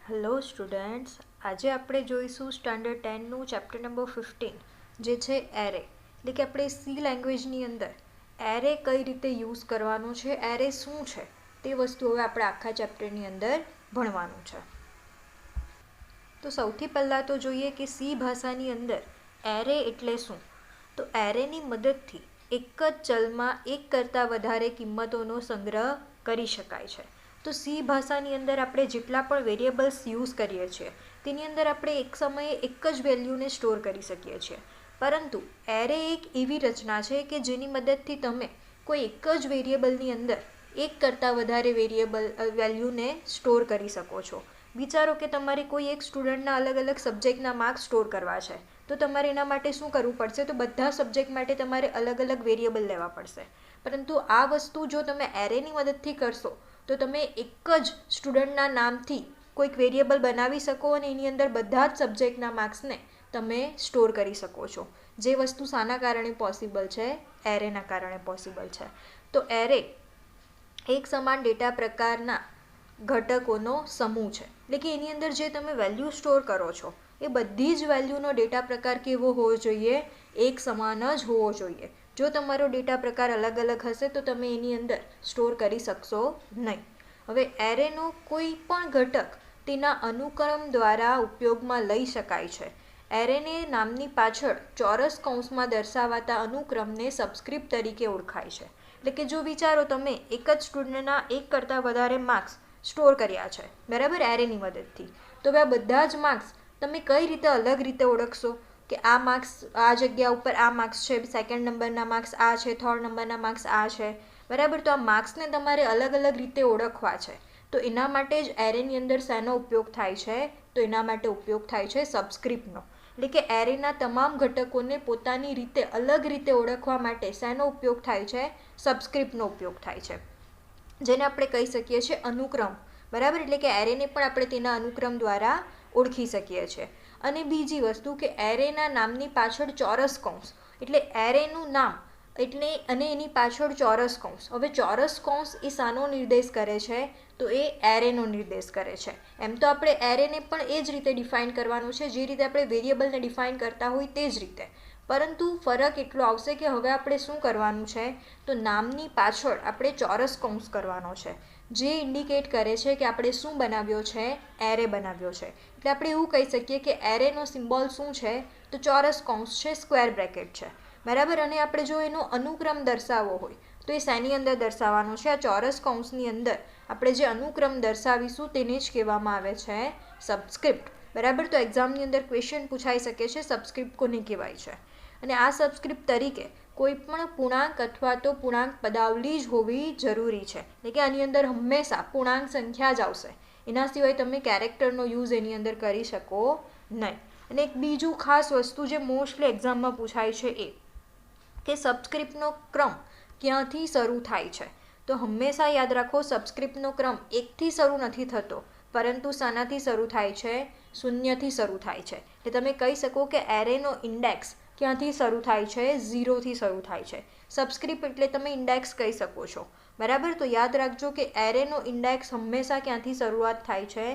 Hello students, આજે આપણે જોઈશું સ્ટાન્ડર્ડ 10નું ચેપ્ટર નંબર 15 જે છે એરે. એટલે કે આપણે સી લેંગ્વેજની અંદર એરે કઈ રીતે યુઝ કરવાનો છે, એરે શું છે તે વસ્તુ હવે આપણે આખા ચેપ્ટરની અંદર ભણવાનું છે. તો સૌથી પહેલાં તો જોઈએ કે સી ભાષાની અંદર એરે એટલે શું. તો એરેની મદદથી એક જ ચલમાં એક કરતાં વધારે કિંમતોનો સંગ્રહ કરી શકાય છે. તો સી ભાષાની અંદર આપણે જેટલા પણ વેરિયેબલ્સ યુઝ કરીએ છીએ તેની અંદર આપણે એક સમયે એક જ વેલ્યુને સ્ટોર કરી શકીએ છીએ. પરંતુ એરે એક એવી રચના છે કે જેની મદદથી તમે કોઈ એક જ વેરિયેબલની અંદર એક કરતાં વધારે વેલ્યુને સ્ટોર કરી શકો છો. વિચારો કે તમારે કોઈ એક સ્ટુડન્ટના અલગ અલગ સબ્જેક્ટના માર્ક્સ સ્ટોર કરવા છે, તો તમારે એના માટે શું કરવું પડશે? તો બધા સબ્જેક્ટ માટે તમારે અલગ અલગ વેરિયેબલ લેવા પડશે. પરંતુ આ વસ્તુ જો તમે એરેની મદદથી કરશો તો તમે એક જ સ્ટુડન્ટના નામથી કોઈક વેરિયેબલ બનાવી શકો અને એની અંદર બધા જ સબ્જેક્ટના માર્ક્સને તમે સ્ટોર કરી શકો છો. જે વસ્તુ શાના કારણે પોસિબલ છે? એરેના કારણે પોસિબલ છે. તો એરે એક સમાન ડેટા પ્રકારના ઘટકોનો સમૂહ છે. એટલે કે એની અંદર જે તમે વેલ્યુ સ્ટોર કરો છો એ બધી જ વેલ્યુનો ડેટા પ્રકાર કેવો હોવો જોઈએ? એક સમાન જ હોવો જોઈએ. જો તમારો ડેટા પ્રકાર અલગ અલગ હશે તો તમે એની અંદર સ્ટોર કરી શકશો નહીં. હવે એરેનો કોઈ પણ ઘટક તેના અનુક્રમ દ્વારા ઉપયોગમાં લઈ શકાય છે. એરેને નામની પાછળ ચોરસ કૌંસમાં દર્શાવાતા અનુક્રમને સબસ્ક્રિપ્ટ તરીકે ઓળખાય છે. એટલે કે જો વિચારો તમે એક જ સ્ટુડન્ટના એક કરતાં વધારે માર્ક્સ સ્ટોર કર્યા છે, બરાબર, એરેની મદદથી, તો હવે આ બધા જ માર્ક્સ તમે કઈ રીતે અલગ રીતે ઓળખશો કે આ માર્ક્સ આ જગ્યા ઉપર આ માર્ક્સ છે, સેકન્ડ નંબરના માર્ક્સ આ છે, થર્ડ નંબરના માર્ક્સ આ છે, બરાબર. તો આ માર્ક્સને તમારે અલગ અલગ રીતે ઓળખવા છે. તો એના માટે જ એરેની અંદર શેનો ઉપયોગ થાય છે? તો એના માટે ઉપયોગ થાય છે સબસ્ક્રિપ્ટનો. એટલે કે એરેના તમામ ઘટકોને પોતાની રીતે અલગ રીતે ઓળખવા માટે શેનો ઉપયોગ થાય છે? સબસ્ક્રિપ્ટનો ઉપયોગ થાય છે, જેને આપણે કહી શકીએ છીએ અનુક્રમ, બરાબર. એટલે કે એરેને પણ આપણે તેના અનુક્રમ દ્વારા ઓળખી શકીએ છીએ. અને બીજી વસ્તુ કે એરેના નામની પાછળ ચોરસ કૌંસ, એટલે એરેનું નામ એટલે અને એની પાછળ ચોરસ કૌંસ. હવે ચોરસ કૌંસ એ શાનો નિર્દેશ કરે છે? તો એ એરેનો નિર્દેશ કરે છે. એમ તો આપણે એરેને પણ એ જ રીતે ડિફાઇન કરવાનું છે જે રીતે આપણે વેરિયેબલને ડિફાઇન કરતા હોય તે જ રીતે. પરંતુ ફરક એટલો આવશે કે હવે આપણે શું કરવાનું છે? તો નામની પાછળ આપણે ચોરસ કૌંસ કરવાનો છે, જે ઇન્ડિકેટ કરે છે કે આપણે શું બનાવ્યો છે? એરે બનાવ્યો છે. એટલે આપણે એવું કહી શકીએ કે એરેનો સિમ્બોલ શું છે? તો ચોરસ કૌંસ છે, સ્ક્વેર બ્રેકેટ છે, બરાબર. અને આપણે જો એનો અનુક્રમ દર્શાવવો હોય તો એ શેની અંદર દર્શાવવાનો છે? આ ચોરસ કૌંસની અંદર આપણે જે અનુક્રમ દર્શાવીશું તેને જ કહેવામાં આવે છે સબસ્ક્રિપ્ટ, બરાબર. તો એક્ઝામની અંદર ક્વેશ્ચન પૂછાઈ શકે છે સબસ્ક્રિપ્ટ કોને કહેવાય છે. અને આ સબસ્ક્રિપ્ટ તરીકે કોઈ પણ પૂર્ણાંક અથવા તો પૂર્ણાંક પદાવલી જ હોવી જરૂરી છે. એટલે કે આની અંદર હંમેશા પૂર્ણાંક સંખ્યા જ આવશે, એના સિવાય તમે કેરેક્ટરનો યુઝ એની અંદર કરી શકો નહીં. અને એક બીજું ખાસ વસ્તુ જે મોસ્ટલી એક્ઝામમાં પૂછાય છે એ કે સબસ્ક્રિપ્ટનો ક્રમ ક્યાંથી શરૂ થાય છે? તો હંમેશા યાદ રાખો, સબસ્ક્રિપ્ટનો ક્રમ એકથી શરૂ નથી થતો, પરંતુ શાનાથી શરૂ થાય છે? શૂન્યથી શરૂ થાય છે. એટલે તમે કહી શકો કે એરેનો ઇન્ડેક્સ ક્યાંથી શરૂ થાય છે? 0થી શરૂ થાય છે. સબસ્ક્રિપ્ટ એટલે તમે ઇન્ડેક્સ કહી શકો છો, બરાબર. તો યાદ રાખજો કે એરેનો ઇન્ડેક્સ હંમેશા ક્યાંથી શરૂઆત થાય છે?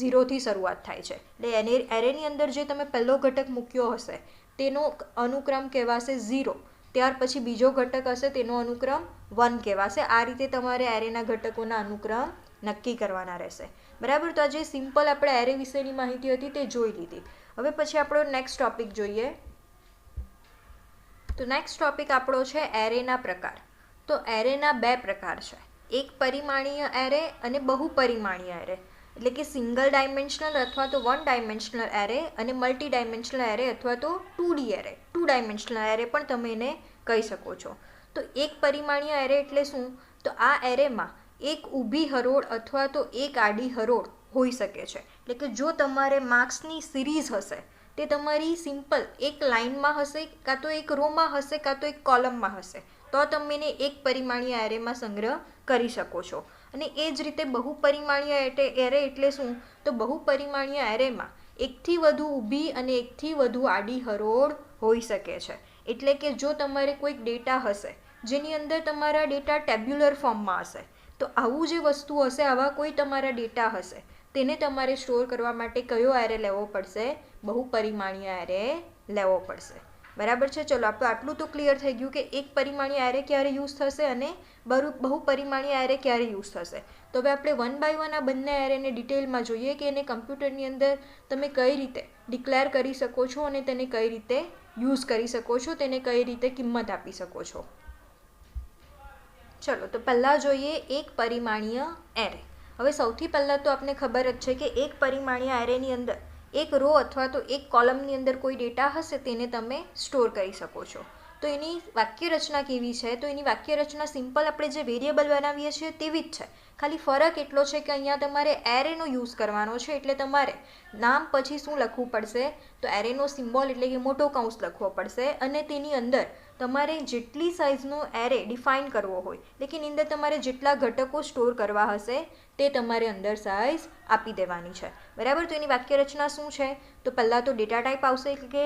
0થી શરૂઆત થાય છે. એટલે એરેની અંદર જે તમે પહેલો ઘટક મૂક્યો હશે તેનો અનુક્રમ કહેવાશે 0, ત્યાર પછી બીજો ઘટક હશે તેનો અનુક્રમ 1 કહેવાશે. આ રીતે તમારે એરેના ઘટકોના અનુક્રમ નક્કી કરવાના રહેશે, બરાબર. તો આ જે સિમ્પલ આપણે એરે વિશેની માહિતી હતી તે જોઈ લીધી. હવે પછી આપણો નેક્સ્ટ ટોપિક જોઈએ. તો નેક્સ્ટ ટોપિક આપણો છે એરેના પ્રકાર. તો એરેના બે પ્રકાર છે, એક પરિમાણીય એરે અને બહુપરિમાણીય એરે. એટલે કે સિંગલ ડાયમેન્શનલ અથવા તો 1 ડાયમેન્શનલ એરે અને મલ્ટી ડાયમેન્શનલ એરે અથવા તો 2D એરે, 2 ડાયમેન્શનલ એરે પણ તમે એને કહી શકો છો. તો એક પરિમાણીય એરે એટલે શું? તો આ એરેમાં એક ઊભી હરોળ અથવા તો એક આડી હરોળ હોઈ શકે છે. એટલે કે જો તમારે માર્ક્સની સિરીઝ હશે તે તમારી સિમ્પલ એક લાઇનમાં હશે, કાં તો એક રોમાં હશે, કાં તો એક કોલમમાં હશે, તો તમે એને એક પરિમાણીય એરેમાં સંગ્રહ કરી શકો છો. અને એ જ રીતે બહુપરિમાણીય એરે એટલે શું? તો બહુપરિમાણીય એરેમાં એકથી વધુ ઊભી અને એકથી વધુ આડી હરોળ હોઈ શકે છે. એટલે કે જો તમારે કોઈક ડેટા હશે જેની અંદર તમારા ડેટા ટેબ્યુલર ફોર્મમાં હશે, તો આવું જે વસ્તુ હશે, આવા કોઈ તમારા ડેટા હશે તેને તમારે સ્ટોર કરવા માટે કયો એરે લેવો પડશે? બહુપરિમાણીય એરે લેવો પડશે. બરાબર છે. ચલો આપણે આટલું તો ક્લિયર થઈ ગયું કે એક પરિમાણીય એરે ક્યારે યુઝ થશે અને બહુપરિમાણીય એરે ક્યારે યુઝ થશે. તો હવે આપણે વન બાય વન આ બંને એરેને ડિટેલમાં જોઈએ કે એને કમ્પ્યુટરની અંદર તમે કઈ રીતે ડિક્લેર કરી શકો છો અને તેને કઈ રીતે યુઝ કરી શકો છો, તેને કઈ રીતે કિંમત આપી શકો છો. ચલો તો પહેલાં જોઈએ એક પરિમાણીય એરે. હવે સૌથી પહેલાં તો આપને ખબર જ છે કે એક પરિમાણીય એરેની અંદર એક રો અથવા તો એક કોલમની અંદર કોઈ ડેટા હશે તેને તમે સ્ટોર કરી શકો છો. તો એની વાક્યરચના કેવી છે? તો એની વાક્યરચના સિમ્પલ આપણે જે વેરિયેબલ બનાવીએ છીએ તેવી જ છે. ખાલી ફરક એટલો છે કે અહીંયા તમારે એરેનો યુઝ કરવાનો છે, એટલે તમારે નામ પછી શું લખવું પડશે? તો એરેનો સિમ્બોલ એટલે કે મોટો કૌંસ લખવો પડશે અને તેની અંદર તમારે જેટલી સાઇઝનો એરે ડિફાઇન કરવો હોય, લેકિન અંદર તમારે જેટલા ઘટકો સ્ટોર કરવા હશે તે તમારે અંદર સાઇઝ આપી દેવાની છે. બરાબર. તો એની વાક્યરચના શું છે? તો પહેલાં તો ડેટા ટાઈપ આવશે, એટલે કે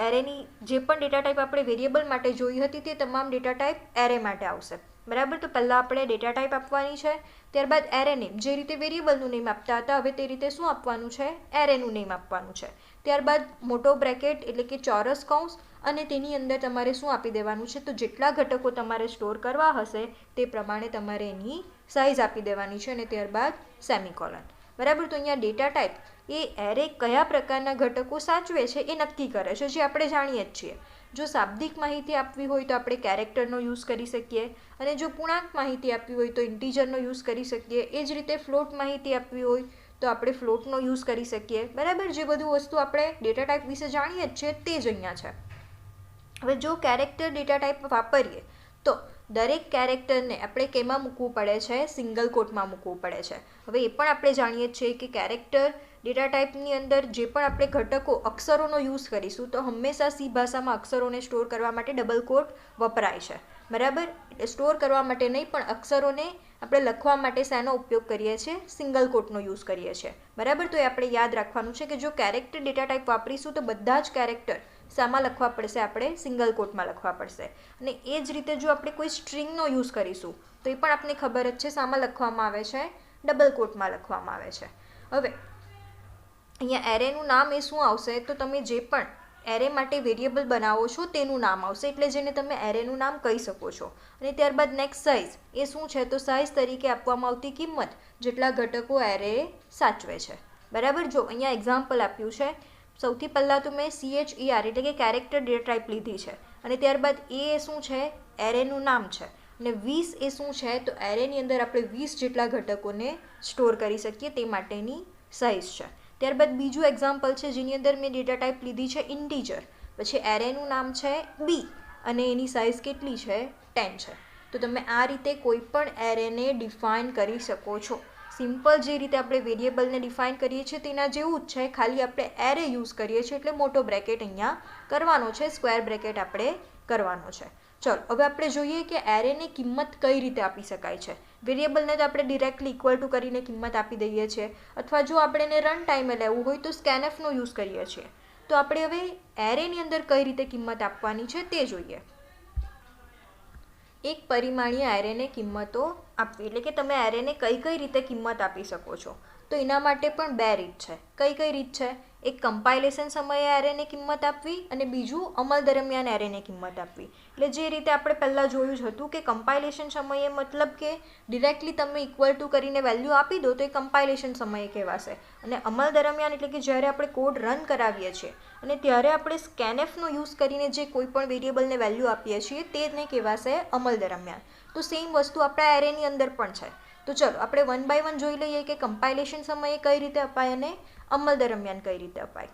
એરેની જે પણ ડેટા ટાઈપ આપણે વેરિયેબલ માટે જોઈ હતી તે તમામ ડેટા ટાઈપ એરે માટે આવશે. બરાબર. તો પહેલાં આપણે ડેટા ટાઈપ આપવાની છે, ત્યારબાદ એરે નેમ, જે રીતે વેરિયેબલનું નેમ આપતા હતા હવે તે રીતે શું આપવાનું છે? એરેનું નેમ આપવાનું છે. ત્યારબાદ મોટો બ્રેકેટ એટલે કે ચોરસ કૌંસ અને તેની અંદર તમારે શું આપી દેવાનું છે? તો જેટલા ઘટકો તમારે સ્ટોર કરવા હશે તે પ્રમાણે તમારે એની સાઇઝ આપી દેવાની છે અને ત્યારબાદ સેમિકોલન. બરાબર. તો અહીંયા ડેટા ટાઈપ એ એરે કયા પ્રકારના ઘટકો સાચવે છે એ નક્કી કરે છે, જે આપણે જાણીએ જ છીએ. જો શાબ્દિક માહિતી આપવી હોય તો આપણે કેરેક્ટરનો યુઝ કરી શકીએ અને જો પૂર્ણાંક માહિતી આપવી હોય તો ઇન્ટીજરનો યુઝ કરી શકીએ. એ જ રીતે ફ્લોટ માહિતી આપવી હોય તો આપણે ફ્લોટનો યુઝ કરી શકીએ. બરાબર. જે બધું વસ્તુ આપણે ડેટા ટાઈપ વિશે જાણીએ જ છીએ તે જ અહીંયા છે. હવે જો કેરેક્ટર ડેટા ટાઈપ વાપરીએ તો દરેક કેરેક્ટરને આપણે કેમાં મૂકવું પડે છે? સિંગલ કોટમાં મૂકવું પડે છે. હવે એ પણ આપણે જાણીએ છીએ કે કેરેક્ટર ડેટા ટાઈપની અંદર જે પણ આપણે ઘટકો અક્ષરોનો યુઝ કરીશું તો હંમેશા સી ભાષામાં અક્ષરોને સ્ટોર કરવા માટે ડબલ કોટ વપરાય છે. બરાબર. સ્ટોર કરવા માટે નહીં પણ અક્ષરોને આપણે લખવા માટે શેનો ઉપયોગ કરીએ છીએ? સિંગલ કોટનો યુઝ કરીએ છીએ. બરાબર. તો એ આપણે યાદ રાખવાનું છે કે જો કેરેક્ટર ડેટા ટાઈપ વાપરીશું તો બધા જ કેરેક્ટર શામાં લખવા પડશે? આપણે સિંગલ કોટમાં લખવા પડશે. અને એ જ રીતે જો આપણે કોઈ સ્ટ્રિંગનો યુઝ કરીશું તો એ પણ આપણને ખબર જ છે શામાં લખવામાં આવે છે? ડબલ કોટમાં લખવામાં આવે છે. હવે અહીંયા એરેનું નામ એ શું આવશે? તો તમે જે પણ એરે માટે વેરિયેબલ બનાવો છો તેનું નામ આવશે, એટલે જેને તમે એરેનું નામ કહી શકો છો. અને ત્યારબાદ નેક્સ્ટ સાઇઝ એ શું છે? તો સાઇઝ તરીકે આપવામાં આવતી કિંમત જેટલા ઘટકો એરે સાચવે છે. બરાબર. જો અહીંયા એક્ઝામ્પલ આપ્યું છે. સૌથી પહેલાં તો મેં CHER એટલે કે કેરેક્ટર ડેટા ટાઈપ લીધી છે અને ત્યારબાદ એ શું છે? એરેનું નામ છે અને 20 એ શું છે? તો એરેની અંદર આપણે 20 જેટલા ઘટકોને સ્ટોર કરી શકીએ તે માટેની સાઇઝ છે. ત્યારબાદ બીજું એક્ઝામ્પલ છે જેની અંદર મેં ડેટા ટાઈપ લીધી છે ઇન્ટીજર, પછી એરેનું નામ છે બી અને એની સાઇઝ કેટલી છે? 10 છે. તો તમે આ રીતે કોઈ પણ એરેને ડિફાઇન કરી શકો છો. સિમ્પલ જે રીતે આપણે વેરિયેબલને ડિફાઇન કરીએ છીએ તેના જેવું જ છે, ખાલી આપણે એરે યુઝ કરીએ છીએ એટલે મોટો બ્રેકેટ અહીંયા કરવાનો છે, સ્ક્વેર બ્રેકેટ આપણે કરવાનો છે. ચલો હવે આપણે જોઈએ કે એરેને કિંમત કઈ રીતે આપી શકાય છે. વેરિયેબલને તો આપણે ડિરેક્ટલી ઇક્વલ ટુ કરીને કિંમત આપી દઈએ છીએ, અથવા જો આપણે એને રન ટાઈમે લેવું હોય તો સ્કેનએફનો યુઝ કરીએ છીએ. તો આપણે હવે એરેની અંદર કઈ રીતે કિંમત આપવાની છે તે જોઈએ. એક પરિમાણીય એરેને કિંમતો આપવી એટલે કે તમે એરેને કઈ રીતે કિંમત આપી શકો છો. તો એના માટે પણ બે રીત છે. કઈ રીત છે? એક કમ્પાઇલેશન સમયે એરેને કિંમત આપવી અને બીજું અમલ દરમિયાન એરેને કિંમત આપવી. એટલે જે રીતે આપણે પહેલાં જોયું જ હતું કે કમ્પાઇલેશન સમયે મતલબ કે ડિરેક્ટલી તમે ઇક્વલ ટુ કરીને વેલ્યુ આપી દો તો એ કમ્પાઇલેશન સમયે કહેવાશે, અને અમલ દરમિયાન એટલે કે જ્યારે આપણે કોડ રન કરાવીએ છીએ અને ત્યારે આપણે સ્કેનએફનો યુઝ કરીને જે કોઈ પણ વેરિયેબલને વેલ્યુ આપીએ છીએ તેને કહેવાશે અમલ દરમિયાન. તો સેમ વસ્તુ આપણા એરેની અંદર પણ છે. તો ચલો આપણે વન બાય વન જોઈ લઈએ કે કમ્પાઇલેશન સમયે કઈ રીતે અપાય અને અમલ દરમિયાન કઈ રીતે અપાય.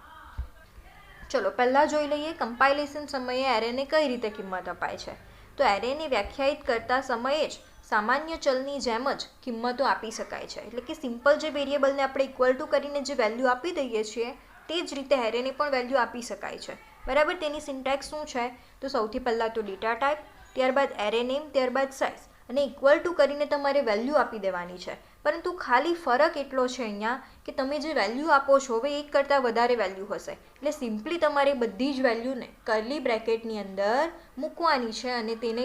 ચલો પહેલાં જોઈ લઈએ કમ્પાઇલેશન સમયે એરેને કઈ રીતે કિંમત અપાય છે. તો એરેને વ્યાખ્યાયિત કરતા સમયે જ સામાન્ય ચલની જેમ જ કિંમતો આપી શકાય છે. એટલે કે સિમ્પલ જે વેરિયેબલને આપણે ઇક્વલ ટુ કરીને જે વેલ્યુ આપી દઈએ છીએ તે જ રીતે એરેને પણ વેલ્યુ આપી શકાય છે. બરાબર. તેની સિન્ટેક્સ શું છે? તો સૌથી પહેલાં તો ડેટા ટાઈપ, ત્યારબાદ એરે નેમ, ત્યારબાદ સાઇઝ અને ઇક્વલ ટુ કરીને તમારે વેલ્યુ આપી દેવાની છે. પરંતુ ખાલી ફરક એટલો છે અહીંયા કે તમે જે વેલ્યુ આપો છો હવે એક કરતાં વધારે વેલ્યુ હશે, એટલે સિમ્પલી તમારે બધી જ વેલ્યુને કર્લી બ્રેકેટની અંદર મૂકવાની છે અને તેને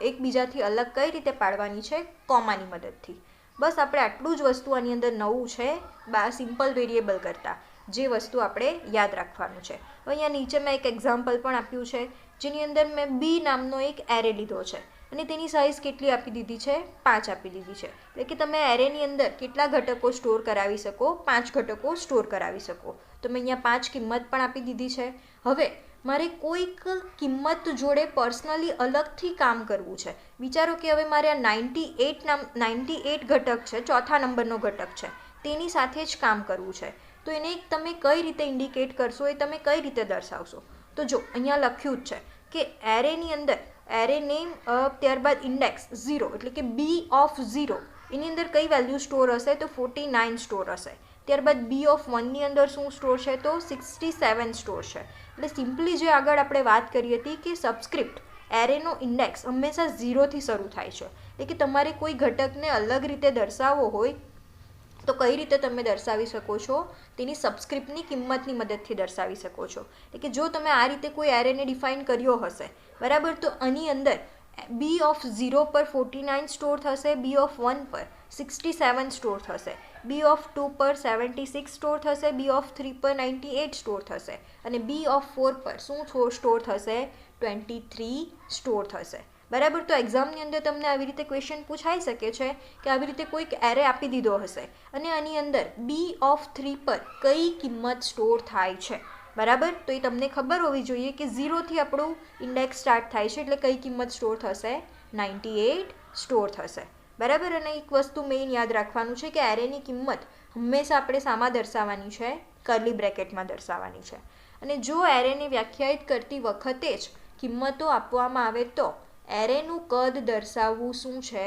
એકબીજાથી અલગ કઈ રીતે પાડવાની છે? કોમાની મદદથી. બસ આપણે આટલું જ વસ્તુ આની અંદર નવું છે સિમ્પલ વેરિયેબલ કરતાં, જે વસ્તુ આપણે યાદ રાખવાનું છે. અહીંયા નીચે મેં એક એક્ઝામ્પલ પણ આપ્યું છે, જેની અંદર મેં બી નામનો એક એરે લીધો છે અને તેની સાઇઝ કેટલી આપી દીધી છે? 5 આપી દીધી છે. એટલે કે તમે એરેની અંદર કેટલા ઘટકો સ્ટોર કરાવી શકો? 5 ઘટકો સ્ટોર કરાવી શકો. તો મેં અહીંયા 5 કિંમત પણ આપી દીધી છે. હવે મારે કોઈક કિંમત જોડે પર્સનલી અલગથી કામ કરવું છે. વિચારો કે હવે મારે આ 98 ઘટક છે, ચોથા નંબરનો ઘટક છે, તેની સાથે જ કામ કરવું છે. તો એને તમે કઈ રીતે ઇન્ડિકેટ કરશો, એ તમે કઈ રીતે દર્શાવશો? તો જો અહીંયા લખ્યું જ છે કે એરેની અંદર એરે નેમ ત્યારબાદ ઇન્ડેક્સ 0 એટલે કે બી ઓફ 0 એની અંદર કઈ વેલ્યુ સ્ટોર હશે? તો 49 સ્ટોર હશે. ત્યારબાદ બી ઓફ 1ની અંદર શું સ્ટોર છે? તો 67 સ્ટોર છે. એટલે સિમ્પલી જે આગળ આપણે વાત કરી હતી કે સબસ્ક્રિપ્ટ એરેનો ઇન્ડેક્સ હંમેશા 0થી શરૂ થાય છે. એટલે કે તમારે કોઈ ઘટકને અલગ રીતે દર્શાવવો હોય તો કઈ રીતે તમે દર્શાવી શકો છો? તેની સબસ્ક્રિપ્ટની કિંમતની મદદથી દર્શાવી શકો છો. એટલે કે જો તમે આ રીતે કોઈ એરેને ડિફાઇન કર્યો હશે, બરાબર, તો આની અંદર બી ઓફ 0 પર 49 સ્ટોર થશે, બી ઓફ 1 પર 67 સ્ટોર થશે, બી ઓફ 2 પર 76 સ્ટોર થશે, બી ઓફ 3 પર 98 સ્ટોર થશે અને બી ઓફ 4 પર શું સ્ટોર થશે? 23 સ્ટોર થશે. બરાબર. તો એક્ઝામની અંદર તમને આવી રીતે ક્વેશ્ચન પૂછાઈ શકે છે કે આવી રીતે કોઈક એરે આપી દીધો હશે અને આની અંદર બી ઓફ 3 પર કઈ કિંમત સ્ટોર થાય છે, બરાબર. તો એ તમને ખબર હોવી જોઈએ કે 0થી આપણું ઇન્ડેક્સ સ્ટાર્ટ થાય છે, એટલે કઈ કિંમત સ્ટોર થશે? 98 સ્ટોર થશે, બરાબર. અને એક વસ્તુ મેઇન યાદ રાખવાનું છે કે એરેની કિંમત હંમેશા આપણે શામાં દર્શાવવાની છે? કર્લી બ્રેકેટમાં દર્શાવવાની છે. અને જો એરેને વ્યાખ્યાયિત કરતી વખતે જ કિંમતો આપવામાં આવે તો એરેનું કદ દર્શાવવું શું છે?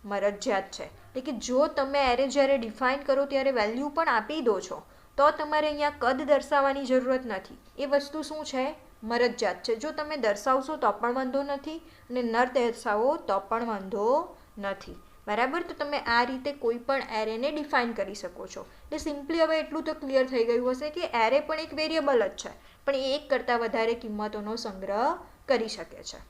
મરજિયાત છે. એટલે કે જો તમે એરે જ્યારે ડિફાઇન કરો ત્યારે વેલ્યુ પણ આપી દો છો તો તમારે અહીંયા કદ દર્શાવવાની જરૂરત નથી. એ વસ્તુ શું છે? મરજિયાત છે. જો તમે દર્શાવશો તો પણ વાંધો નથી અને ન દર્શાવો તો પણ વાંધો નથી, બરાબર. તો તમે આ રીતે કોઈ પણ એરેને ડિફાઇન કરી શકો છો. એટલે સિમ્પલી હવે એટલું તો ક્લિયર થઈ ગયું હશે કે એરે પણ એક વેરિયેબલ જ છે, પણ એ એક કરતાં વધારે કિંમતોનો સંગ્રહ કરી શકે છે.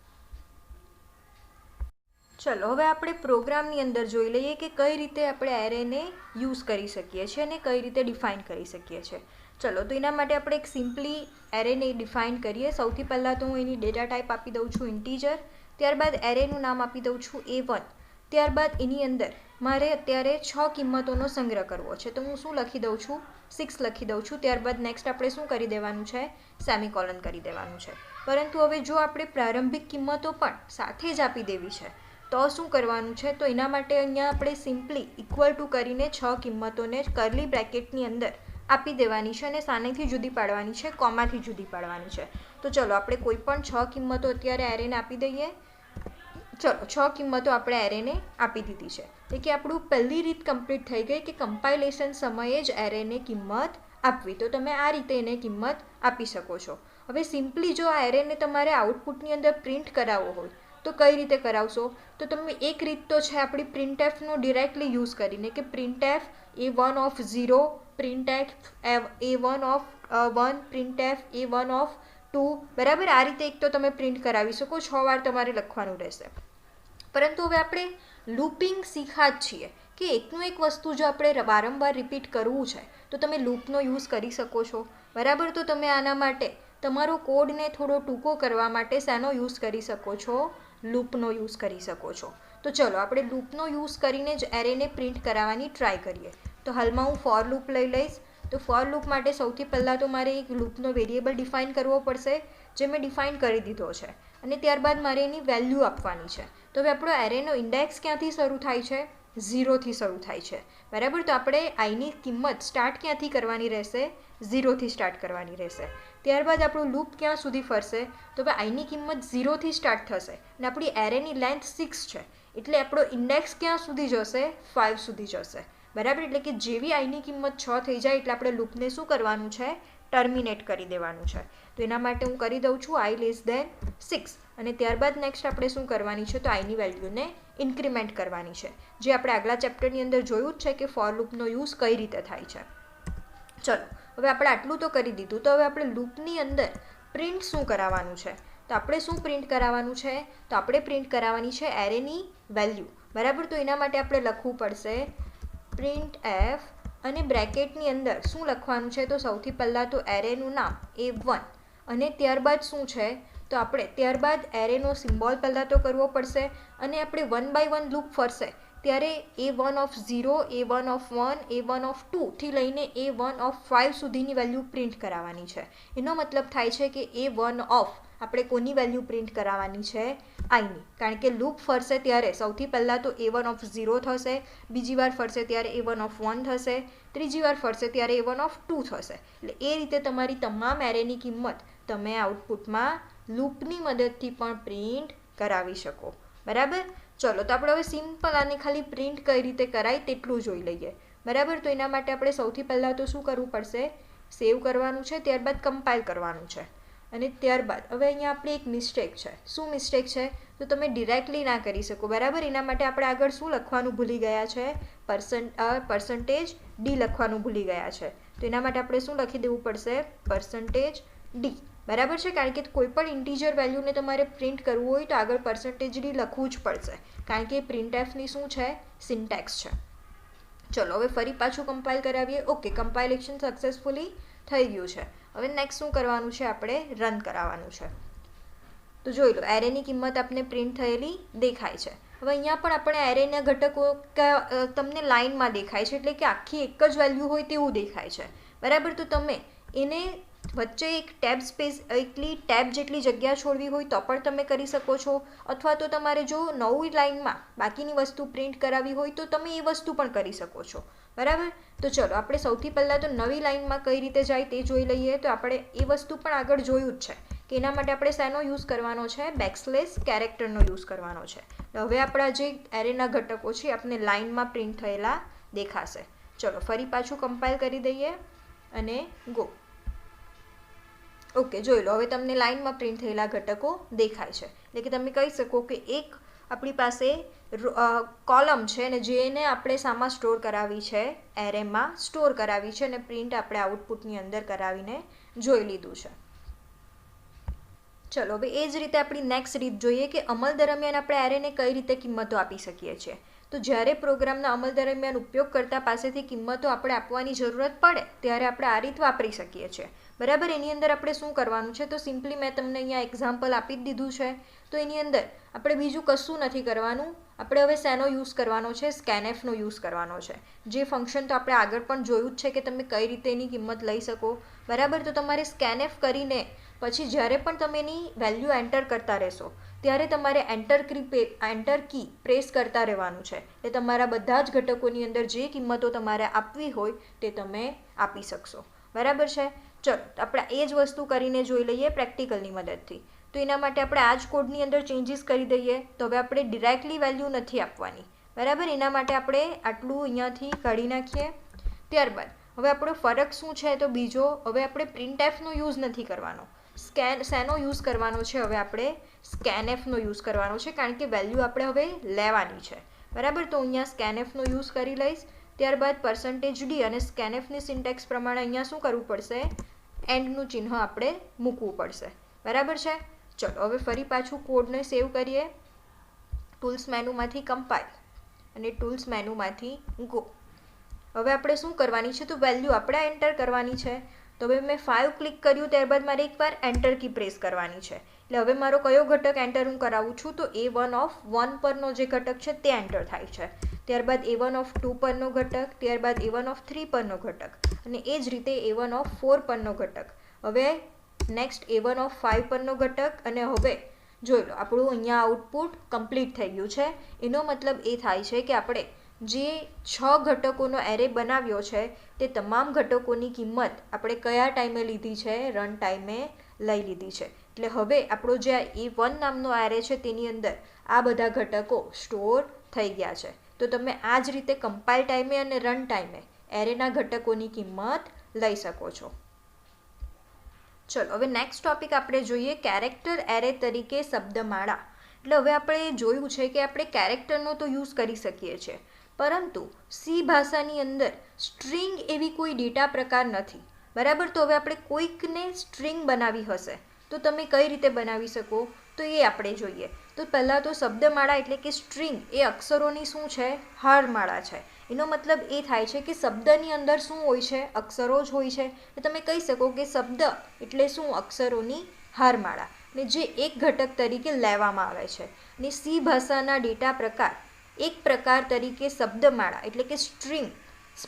ચલો હવે આપણે પ્રોગ્રામની અંદર જોઈ લઈએ કે કઈ રીતે આપણે એરેને યુઝ કરી શકીએ છીએ અને કઈ રીતે ડિફાઇન કરી શકીએ છીએ. ચલો તો એના માટે આપણે એક સિમ્પલી એરેને ડિફાઇન કરીએ. સૌથી પહેલાં તો હું એની ડેટા ટાઈપ આપી દઉં છું ઇન્ટીજર, ત્યારબાદ એરેનું નામ આપી દઉં છું A1, ત્યારબાદ એની અંદર મારે અત્યારે 6 કિંમતોનો સંગ્રહ કરવો છે તો હું શું લખી દઉં છું? 6 લખી દઉં છું. ત્યારબાદ નેક્સ્ટ આપણે શું કરી દેવાનું છે? સેમિકોલન કરી દેવાનું છે. પરંતુ હવે જો આપણે પ્રારંભિક કિંમતો પણ સાથે જ આપી દેવી છે તો શું કરવાનું છે? તો એના માટે અહીંયા આપણે સિમ્પલી ઇક્વલ ટુ કરીને 6 કિંમતોને કર્લી બ્રેકેટની અંદર આપી દેવાની છે અને સાનેથી જુદી પાડવાની છે, કોમાથી જુદી પાડવાની છે. તો ચલો આપણે કોઈ પણ 6 કિંમતો અત્યારે એરેને આપી દઈએ. ચલો 6 કિંમતો આપણે એરેને આપી દીધી છે. એટલે કે આપણું પહેલી રીત કમ્પ્લીટ થઈ ગઈ કે કમ્પાઇલેશન સમયે જ એરેને કિંમત આપવી. તો તમે આ રીતે એને કિંમત આપી શકો છો. હવે સિમ્પલી જો આ એરેને તમારે આઉટપુટની અંદર પ્રિન્ટ કરાવવો હોય તો કઈ રીતે કરાવશો? તો તમે એક રીત તો છે આપણી પ્રિન્ટએફનો ડિરેક્ટલી યુઝ કરીને કે printf A1 of 0, printf A1 of 1, printf A1 of 2, બરાબર. આ રીતે એક તો તમે પ્રિન્ટ કરાવી શકો, 6 વાર તમારે લખવાનું રહેશે. પરંતુ હવે આપણે લૂપિંગ શીખ્યા જ છીએ કે એકનું એક વસ્તુ જો આપણે વારંવાર રિપીટ કરવું છે તો તમે લૂપનો યુઝ કરી શકો છો, બરાબર. તો તમે આના માટે તમારો કોડને થોડો ટૂંકો કરવા માટે શેનો યુઝ કરી શકો છો? લૂપનો યુઝ કરી શકો છો. તો ચલો આપણે લૂપનો યુઝ કરીને જ એરેને પ્રિન્ટ કરાવવાની ટ્રાય કરીએ. તો હાલમાં હું ફોર લૂપ લઈ લઈશ. તો ફોર લૂપ માટે સૌથી પહેલાં તો મારે એક લૂપનો વેરિયેબલ ડિફાઇન કરવો પડશે, જે મેં ડિફાઇન કરી દીધો છે, અને ત્યારબાદ મારે એની વેલ્યુ આપવાની છે. તો હવે આપણો એરેનો ઇન્ડેક્સ ક્યાંથી શરૂ થાય છે? 0થી શરૂ થાય છે, બરાબર. તો આપણે આઈની કિંમત સ્ટાર્ટ ક્યાંથી કરવાની રહેશે? 0થી સ્ટાર્ટ કરવાની રહેશે. ત્યારબાદ આપણું લૂપ ક્યાં સુધી ફરશે? તો હવે આઈની કિંમત 0થી સ્ટાર્ટ થશે અને આપણી એરેની લેન્થ 6 છે, એટલે આપણો ઇન્ડેક્સ ક્યાં સુધી જશે? 5 સુધી જશે, બરાબર. એટલે કે જેવી આઈની કિંમત 6 થઈ જાય એટલે આપણે લૂપને શું કરવાનું છે? ટર્મિનેટ કરી દેવાનું છે. તો એના માટે હું કરી દઉં છું i લેસ દેન 6 અને ત્યારબાદ નેક્સ્ટ આપણે શું કરવાની છે? તો આઈની વેલ્યુને ઇન્ક્રીમેન્ટ કરવાની છે, જે આપણે આગલા ચેપ્ટરની અંદર જોયું જ છે કે ફોર લૂપનો યુઝ કઈ રીતે થાય છે. ચલો હવે આપણે આટલું તો કરી દીધું. તો હવે આપણે લૂપની અંદર પ્રિન્ટ શું કરાવવાનું છે? તો આપણે શું પ્રિન્ટ કરાવવાનું છે? તો આપણે પ્રિન્ટ કરાવવાની છે એરેની વેલ્યુ, બરાબર. તો એના માટે આપણે લખવું પડશે પ્રિન્ટ એફ અને બ્રેકેટની અંદર શું લખવાનું છે? તો સૌથી પહેલાં તો એરેનું નામ A1 અને ત્યારબાદ શું છે? તો આપણે ત્યારબાદ એરેનો સિમ્બોલ પહેલાં તો કરવો પડશે અને આપણે 1 બાય 1 લૂપ ફરશે ત્યારે A1 of 0, A1 of 1, A1 of 2 થી લઈને A1 ઓફ 5 સુધીની વેલ્યુ પ્રિન્ટ કરાવવાની છે. એનો મતલબ થાય છે કે A1 ઓફ આપણે કોની વેલ્યુ પ્રિન્ટ કરાવવાની છે? આઈની. કારણ કે લૂપ ફરશે ત્યારે સૌથી પહેલાં તો A1 ઓફ 0 થશે, બીજી વાર ફરશે ત્યારે A1 ઓફ 1 થશે, ત્રીજી વાર ફરશે ત્યારે A1 ઓફ 2 થશે. એટલે એ રીતે તમારી તમામ એરેની કિંમત તમે આઉટપુટમાં લૂપની મદદથી પણ પ્રિન્ટ કરાવી શકો. બરાબર? ચલો તો આપણે હવે સિમ્પલ આને ખાલી પ્રિન્ટ કઈ રીતે કરાય તેટલું જોઈ લઈએ. બરાબર? તો એના માટે આપણે સૌથી પહેલાં તો શું કરવું પડશે? સેવ કરવાનું છે, ત્યારબાદ કમ્પાઇલ કરવાનું છે અને ત્યારબાદ હવે અહીંયા આપણી એક મિસ્ટેક છે. શું મિસ્ટેક છે? તો તમે ડિરેક્ટલી ના કરી શકો. બરાબર? એના માટે આપણે આગળ શું લખવાનું ભૂલી ગયા છે? પર્સન્ટેજ ડી લખવાનું ભૂલી ગયા છે. તો એના માટે આપણે શું લખી દેવું પડશે? Percentage D. બરાબર છે? કારણ કે કોઈ પણ ઇન્ટીજર વેલ્યુને તમારે પ્રિન્ટ કરવું હોય તો આગળ પર્સન્ટેજ ડી લખવું જ પડશે કારણ કે પ્રિન્ટ એફની શું છે? સિન્ટેક્સ છે. ચલો હવે ફરી પાછું કમ્પાઇલ કરાવીએ. ઓકે, કમ્પાઇલેશન સક્સેસફુલી થઈ ગયું છે. હવે નેક્સ્ટ શું કરવાનું છે? આપણે રન કરાવવાનું છે. તો જોઈ લો એરેની કિંમત આપને પ્રિન્ટ થયેલી દેખાય છે. હવે અહીંયા પણ આપણે એરેના ઘટકો તમને લાઇનમાં દેખાય છે, એટલે કે આખી એક જ વેલ્યુ હોય તેવું દેખાય છે. બરાબર? તો તમે એને વચ્ચે એક ટેબ સ્પેસ એકલી ટેબ જેટલી જગ્યા છોડવી હોય તો પણ તમે કરી શકો છો, અથવા તો તમારે જો નવી લાઇનમાં બાકીની વસ્તુ પ્રિન્ટ કરાવી હોય તો તમે એ વસ્તુ પણ કરી શકો છો. બરાબર? તો ચલો આપણે સૌથી પહેલાં તો નવી લાઇનમાં કઈ રીતે જાય તે જોઈ લઈએ. તો આપણે એ વસ્તુ પણ આગળ જોયું જ છે કે એના માટે આપણે શેનો યુઝ કરવાનો છે? બેકસ્લેશ કેરેક્ટરનો યુઝ કરવાનો છે. હવે આપણા જે એરેના ઘટકો છે આપણે લાઇનમાં પ્રિન્ટ થયેલા દેખાશે. ચલો ફરી પાછું કમ્પાઇલ કરી દઈએ અને ગો. ઓકે, જોઈ લો હવે તમને લાઇનમાં પ્રિન્ટ થયેલા ઘટકો દેખાય છે. એટલે કે તમે કહી શકો કે એક આપણી પાસે કોલમ છે અને જેને આપણે શામાં સ્ટોર કરાવી છે? એરેમાં સ્ટોર કરાવી છે અને પ્રિન્ટ આપણે આઉટપુટની અંદર કરાવીને જોઈ લીધું છે. ચલો હવે એ જ રીતે આપણી નેક્સ્ટ રીત જોઈએ કે અમલ દરમિયાન આપણે એરેને કઈ રીતે કિંમતો આપી શકીએ છીએ. તો જ્યારે પ્રોગ્રામના અમલ દરમિયાન ઉપયોગકર્તા પાસેથી કિંમતો આપણે આપવાની જરૂરત પડે ત્યારે આપણે આ રીત વાપરી શકીએ છીએ. બરાબર? એની અંદર આપણે શું કરવાનું છે? તો સિમ્પલી મેં તમને અહીંયા એક્ઝામ્પલ આપી જ દીધું છે. તો એની અંદર આપણે બીજું કશું નથી કરવાનું. આપણે હવે શેનો યુઝ કરવાનો છે? સ્કેનએફનો યુઝ કરવાનો છે. જે ફંક્શન તો આપણે આગળ પણ જોયું જ છે કે તમે કઈ રીતે એની કિંમત લઈ શકો. બરાબર? તો તમારે સ્કેનએફ કરીને પછી જ્યારે પણ તમે એની વેલ્યુ એન્ટર કરતા રહેશો ત્યારે તમારે એન્ટર કી પ્રેસ કરતા રહેવાનું છે. એ તમારા બધા જ ઘટકોની અંદર જે કિંમતો તમારે આપવી હોય તે તમે આપી શકશો. બરાબર છે? ચલો આપણે એ જ વસ્તુ કરીને જોઈ લઈએ પ્રેક્ટિકલની મદદથી. તો એના માટે આપણે આ જ કોડની અંદર ચેન્જીસ કરી દઈએ. તો હવે આપણે ડિરેક્ટલી વેલ્યુ નથી આપવાની. બરાબર? એના માટે આપણે આટલું અહીંયાથી કાઢી નાખીએ. ત્યારબાદ હવે આપણો ફરક શું છે? તો બીજો હવે આપણે પ્રિન્ટ એફનો યુઝ નથી કરવાનો. શેનો યુઝ કરવાનો છે? હવે આપણે સ્કેનએફનો યુઝ કરવાનો છે કારણ કે વેલ્યુ આપણે હવે લેવાની છે. બરાબર? તો અહીંયા સ્કેનએફનો યુઝ કરી લઈશ. ત્યારબાદ પર્સન્ટેજ ડી અને સ્કેનએફની સિન્ટેક્સ પ્રમાણે અહીંયા શું કરવું પડશે? એન્ડનું ચિહ્ન આપણે મૂકવું પડશે. બરાબર છે? ચલો હવે ફરી પાછું કોડને સેવ કરીએ. ટૂલ્સ મેનુમાંથી કમ્પાઇલ અને ટૂલ્સ મેનુમાંથી ગો. હવે આપણે શું કરવાની છે? તો વેલ્યુ આપણે એન્ટર કરવાની છે. તો હવે મેં 5 ક્લિક કર્યું ત્યારબાદ મારે એકવાર એન્ટર કી પ્રેસ કરવાની છે. એટલે હવે મારો કયો ઘટક એન્ટર હું કરાવું છું? તો A1 ઓફ 1 પરનો જે ઘટક છે તે એન્ટર થાય છે. ત્યારબાદ A1 ઓફ 2 પરનો ઘટક, ત્યારબાદ A1 ઓફ 3 પરનો ઘટક અને એ જ રીતે A1 ઓફ 4 પરનો ઘટક. હવે નેક્સ્ટ A1 ઓફ 5 પરનો ઘટક અને હવે જોઈ લો આપણું અહીંયા આઉટપુટ કમ્પ્લીટ થઈ ગયું છે. એનો મતલબ એ થાય છે કે આપણે જે 6 ઘટકોનો એરે બનાવ્યો છે તે તમામ ઘટકોની કિંમત આપણે કયા ટાઈમે લીધી છે? રન ટાઈમે લઈ લીધી છે. એટલે હવે આપણો જે A1 નામનો એરે છે તેની અંદર આ બધા ઘટકો સ્ટોર થઈ ગયા છે. તો તમે આ જ રીતે કમ્પાઇલ ટાઈમે અને રન ટાઈમે એરેના ઘટકોની કિંમત લઈ શકો છો. ચલો હવે નેક્સ્ટ ટોપિક આપણે જોઈએ કેરેક્ટર એરે તરીકે શબ્દમાળા. એટલે હવે આપણે જોયું છે કે આપણે કેરેક્ટરનો તો યુઝ કરી શકીએ છીએ, પરંતુ સી ભાષાની અંદર સ્ટ્રિંગ એવી કોઈ ડેટા પ્રકાર નથી. બરાબર? તો હવે આપણે કોઈકને સ્ટ્રિંગ બનાવી હશે તો તમે કઈ રીતે બનાવી શકો? તો એ આપણે જોઈએ. તો પહેલાં તો શબ્દમાળા એટલે કે સ્ટ્રિંગ એ અક્ષરોની શું છે? હારમાળા છે. એનો મતલબ એ થાય છે કે શબ્દની અંદર શું હોય છે, અક્ષરો જ હોય છે. તો તમે કહી શકો કે શબ્દ એટલે શું, અક્ષરોની હારમાળા, ને જે એક ઘટક તરીકે લેવામાં આવે છે. અને સી ભાષાના ડેટા પ્રકાર એક પ્રકાર તરીકે શબ્દમાળા એટલે કે સ્ટ્રિંગ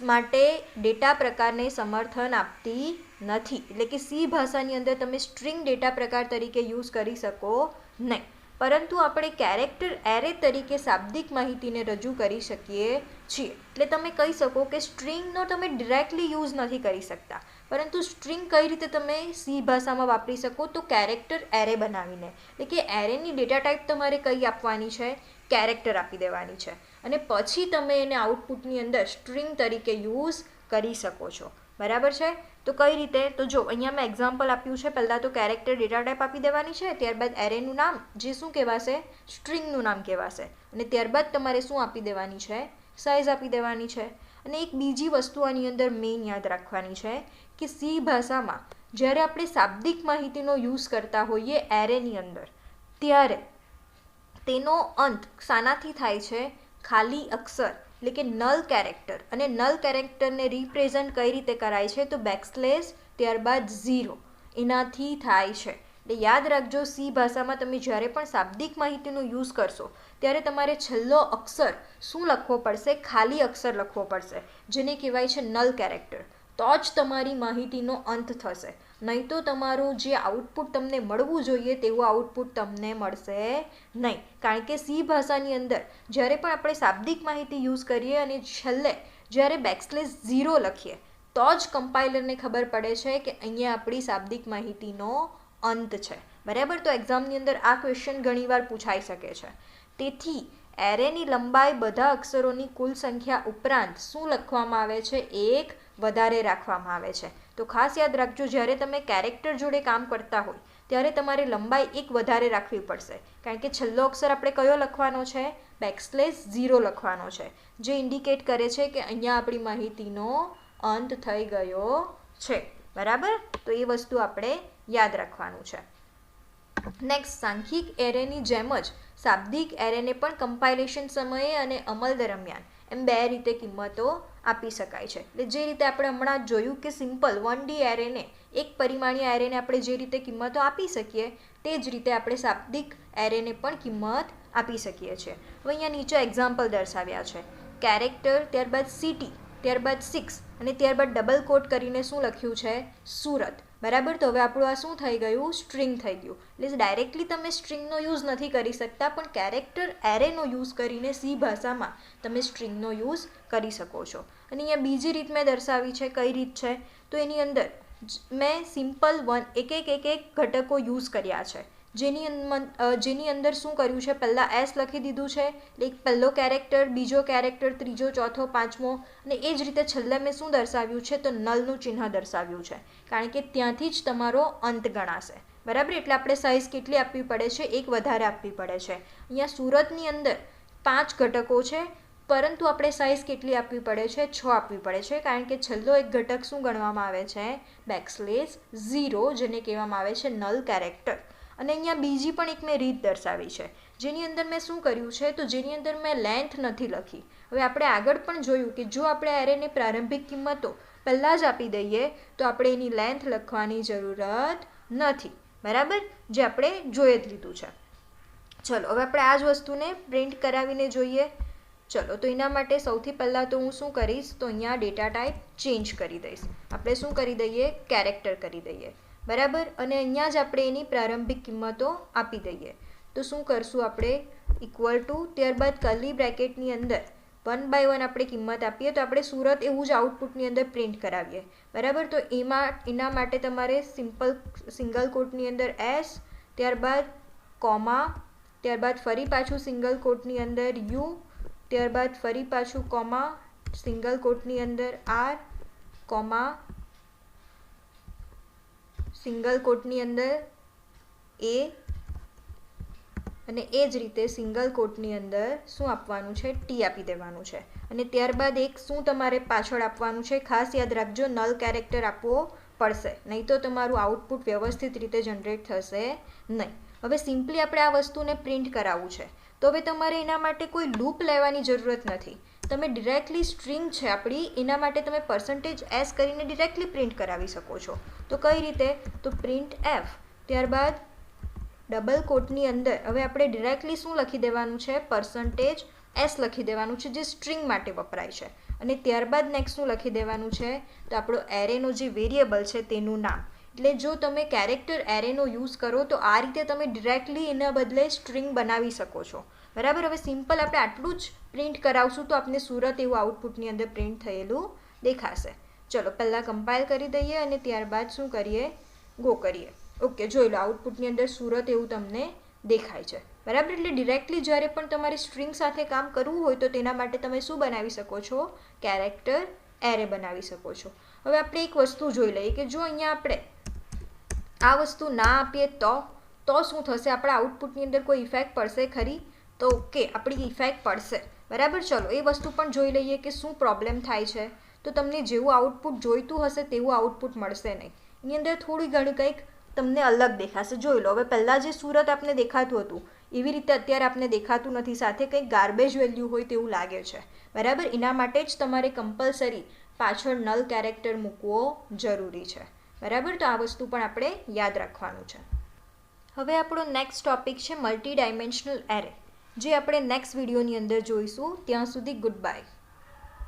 માટે ડેટા પ્રકારને સમર્થન આપતી નથી. એટલે કે સી ભાષાની અંદર તમે સ્ટ્રિંગ ડેટા પ્રકાર તરીકે યુઝ કરી શકો નહીં, પરંતુ આપણે કેરેક્ટર એરે તરીકે શાબ્દિક માહિતીને રજૂ કરી શકીએ છીએ. એટલે તમે કહી શકો કે સ્ટ્રિંગનો તમે ડિરેક્ટલી યુઝ નથી કરી શકતા, પરંતુ સ્ટ્રિંગ કઈ રીતે તમે સી ભાષામાં વાપરી શકો, તો કેરેક્ટર એરે બનાવીને. એટલે કે એરેની ડેટા ટાઈપ તમારે કઈ આપવાની છે, કેરેક્ટર આપી દેવાની છે, અને પછી તમે એને આઉટપુટની અંદર સ્ટ્રિંગ તરીકે યુઝ કરી શકો છો. બરાબર છે? તો કઈ રીતે, તો જો અહીંયા મેં એક્ઝામ્પલ આપ્યું છે. પહેલાં તો કેરેક્ટર ડેટા ટાઈપ આપી દેવાની છે, ત્યારબાદ એરેનું નામ જે શું કહેવાશે, સ્ટ્રિંગનું નામ કહેવાશે, અને ત્યારબાદ તમારે શું આપી દેવાની છે, સાઇઝ આપી દેવાની છે. અને એક બીજી વસ્તુ આની અંદર મેઇન યાદ રાખવાની છે કે સી ભાષામાં જ્યારે આપણે શાબ્દિક માહિતીનો યુઝ કરતા હોઈએ એરેની અંદર, ત્યારે તેનો અંત શાનાથી થાય છે, ખાલી અક્ષર એટલે કે નલ કેરેક્ટર, અને નલ કેરેક્ટરને રિપ્રેઝન્ટ કઈ રીતે કરાય છે, તો બેકસ્લેશ ત્યારબાદ 0 એનાથી થાય છે. એટલે યાદ રાખજો, સી ભાષામાં તમે જ્યારે પણ શાબ્દિક માહિતીનો યુઝ કરશો ત્યારે તમારે છેલ્લો અક્ષર શું લખવો પડશે, ખાલી અક્ષર લખવો પડશે, જેને કહેવાય છે નલ કેરેક્ટર. તો જ તમારી માહિતીનો અંત થશે, નહીં તો તમારું જે આઉટપુટ તમને મળવું જોઈએ તેવું આઉટપુટ તમને મળશે નહીં. કારણ કે સી ભાષાની અંદર જ્યારે પણ આપણે શાબ્દિક માહિતી યુઝ કરીએ અને છેલ્લે જ્યારે બેકસ્લેશ 0 લખીએ તો જ કમ્પાઇલરને ખબર પડે છે કે અહીંયા આપણી શાબ્દિક માહિતીનો અંત છે. બરાબર? તો એક્ઝામની અંદર આ ક્વેશ્ચન ઘણીવાર પૂછાઈ શકે છે. તેથી એરેની લંબાઈ બધા અક્ષરોની કુલ સંખ્યા ઉપરાંત શું લખવામાં આવે છે, એક વધારે રાખવામાં આવે છે. તો ખાસ યાદ રાખજો, જ્યારે તમે કેરેક્ટર જોડે કામ કરતા હોય ત્યારે તમારે લંબાઈ એક વધારે રાખવી પડશે, કારણ કે છેલ્લો અક્ષર આપણે કયો લખવાનો છે, બેકસ્લેશ 0 લખવાનો છે, જે ઇન્ડિકેટ કરે છે કે અહીંયા આપણી માહિતીનો અંત થઈ ગયો છે. બરાબર? તો એ વસ્તુ આપણે યાદ રાખવાનું છે. નેક્સ્ટ, સાંખ્યિક એરેની જેમ જ શાબ્દિક એરેને પણ કમ્પાઇલેશન સમયે અને અમલ દરમિયાન એમ બે રીતે કિંમતો આપી શકાય છે. એટલે જે રીતે આપણે હમણાં જ જોયું કે સિમ્પલ 1D એરેને, એક પરિમાણીય એરેને આપણે જે રીતે કિંમતો આપી શકીએ તે જ રીતે આપણે શાબ્દિક એરેને પણ કિંમત આપી શકીએ છીએ. હવે અહીંયા નીચે એક્ઝામ્પલ દર્શાવ્યા છે. કેરેક્ટર, ત્યારબાદ સિટી, ત્યારબાદ 6 અને ત્યારબાદ ડબલ કોટ કરીને શું લખ્યું છે, સુરત. બરાબર? તો હવે આપણું આ શું થઈ ગયું, સ્ટ્રિંગ થઈ ગયું. એટલે ડાયરેક્ટલી તમે સ્ટ્રિંગનો યુઝ નથી કરી શકતા, પણ કેરેક્ટર એરેનો યુઝ કરીને સી ભાષામાં તમે સ્ટ્રિંગનો યુઝ કરી શકો છો. અને અહીંયા બીજી રીત મેં દર્શાવી છે. કઈ રીત છે, તો એની અંદર મેં સિમ્પલ એક એક ઘટકો યુઝ કર્યા છે, જેની અંદર શું કર્યું છે, પહેલાં એસ લખી દીધું છે, એક પહેલો કેરેક્ટર, બીજો કેરેક્ટર, ત્રીજો, ચોથો, પાંચમો, અને એ જ રીતે છેલ્લે મેં શું દર્શાવ્યું છે, તો નલનું ચિહ્ન દર્શાવ્યું છે, કારણ કે ત્યાંથી જ તમારો અંત ગણાશે. બરાબર? એટલે આપણે સાઇઝ કેટલી આપવી પડે છે, એક વધારે આપવી પડે છે. અહીંયા સુરતની અંદર 5 ઘટકો છે, પરંતુ આપણે સાઇઝ કેટલી આપવી પડે છે, 6 આપવી પડે છે, કારણ કે છેલ્લો એક ઘટક શું ગણવામાં આવે છે, બેકસ્લેશ 0, જેને કહેવામાં આવે છે નલ કેરેક્ટર. અને અહીંયા બીજી પણ એક મેં રીત દર્શાવી છે, જેની અંદર મેં શું કર્યું છે, તો જેની અંદર મેં લેન્થ નથી લખી. હવે આપણે આગળ પણ જોયું કે જો આપણે એરેને પ્રારંભિક કિંમતો પહેલાં જ આપી દઈએ તો આપણે એની લેન્થ લખવાની જરૂરત નથી. બરાબર? જે આપણે જોઈ જ લીધું છે. ચલો હવે આપણે આ જ વસ્તુને પ્રિન્ટ કરાવીને જોઈએ. ચલો, તો એના માટે સૌથી પહેલાં તો હું શું કરીશ, તો અહીંયા ડેટા ટાઈપ ચેન્જ કરી દઈશ. આપણે શું કરી દઈએ, કેરેક્ટર કરી દઈએ. બરાબર? અને અહીંયા જ આપણે એની પ્રારંભિક કિંમતો આપી દઈએ. તો શું કરશું આપણે, ઇક્વલ ટુ, ત્યારબાદ કર્લી બ્રેકેટની અંદર 1 by 1 આપણે કિંમત આપીએ તો આપણે સુરત એવું જ આઉટપુટની અંદર પ્રિન્ટ કરાવીએ. બરાબર? તો એના માટે તમારે સિંગલ કોટની અંદર એસ, ત્યારબાદ કોમા, ત્યારબાદ ફરી પાછું સિંગલ કોટની અંદર યુ, ત્યારબાદ ફરી પાછું કોમા, સિંગલ કોટની અંદર આર, કોમા, સિંગલ કોટની અંદર એ, અને એ જ રીતે સિંગલ કોટની અંદર શું આપવાનું છે, ટી આપી દેવાનું છે. અને ત્યારબાદ એક શું તમારે પાછળ આપવાનું છે, ખાસ યાદ રાખજો, નલ કેરેક્ટર આપવો પડશે, નહીં તો તમારું આઉટપુટ વ્યવસ્થિત રીતે જનરેટ થશે નહીં. હવે સિમ્પલી આપણે આ વસ્તુને પ્રિન્ટ કરાવવું છે, તો હવે તમારે એના માટે કોઈ લૂપ લેવાની જરૂરત નથી. તમે ડિરેક્ટલી સ્ટ્રિંગ છે આપણી એના માટે તમે %s કરીને ડિરેક્ટલી પ્રિન્ટ કરાવી શકો છો. તો કઈ રીતે? તો પ્રિન્ટ f, ત્યારબાદ ડબલ કોટની અંદર હવે આપણે ડિરેક્ટલી શું લખી દેવાનું છે? %s લખી દેવાનું છે, જે સ્ટ્રિંગ માટે વપરાય છે. અને ત્યારબાદ નેક્સ્ટ શું લખી દેવાનું છે? તો આપણો એરેનો જે વેરિયેબલ છે તેનું નામ. એટલે જો તમે કેરેક્ટર એરેનો યુઝ કરો તો આ રીતે તમે ડિરેક્ટલી એના બદલે સ્ટ્રિંગ બનાવી શકો છો. બરાબર. હવે સિમ્પલ આપણે આટલું જ પ્રિન્ટ કરાવશું તો આપણે સુરત એવું આઉટપુટની અંદર પ્રિન્ટ થયેલું દેખાશે. ચલો પહેલાં કમ્પાઇલ કરી દઈએ અને ત્યારબાદ શું કરીએ? ગો કરીએ. ઓકે, જોઈ લો આઉટપુટની અંદર સુરત એવું તમને દેખાય છે. બરાબર. એટલે ડિરેક્ટલી જ્યારે પણ તમારે સ્ટ્રિંગ સાથે કામ કરવું હોય તો તેના માટે તમે શું બનાવી શકો છો? કેરેક્ટર એરે બનાવી શકો છો. હવે આપણે એક વસ્તુ જોઈ લઈએ કે જો અહીંયા આપણે આ વસ્તુ ના આપીએ તો શું થશે? આપણા આઉટપુટની અંદર કોઈ ઇફેક્ટ પડશે ખરી? તો ઓકે, આપણી ઇફેક્ટ પડશે. બરાબર. ચલો એ વસ્તુ પણ જોઈ લઈએ કે શું પ્રોબ્લેમ થાય છે. તો તમને જેવું આઉટપુટ જોઈતું હશે તેવું આઉટપુટ મળશે નહીં. એની અંદર થોડી ઘણી કંઈક તમને અલગ દેખાશે. જોઈ લો હવે પહેલાં જે સુરત આપને દેખાતું હતું એવી રીતે અત્યારે આપને દેખાતું નથી, સાથે કંઈક ગાર્બેજ વેલ્યુ હોય તેવું લાગે છે. બરાબર. એના માટે જ તમારે કમ્પલસરી પાછળ નલ કેરેક્ટર મૂકવો જરૂરી છે. બરાબર. તો આ વસ્તુ પણ આપણે યાદ રાખવાનું છે. હવે આપણો નેક્સ્ટ ટોપિક છે મલ્ટી ડાયમેન્શનલ એરે, જે આપણે નેક્સ્ટ વિડીયોની અંદર જોઈશું. ત્યાં સુધી ગુડ બાય.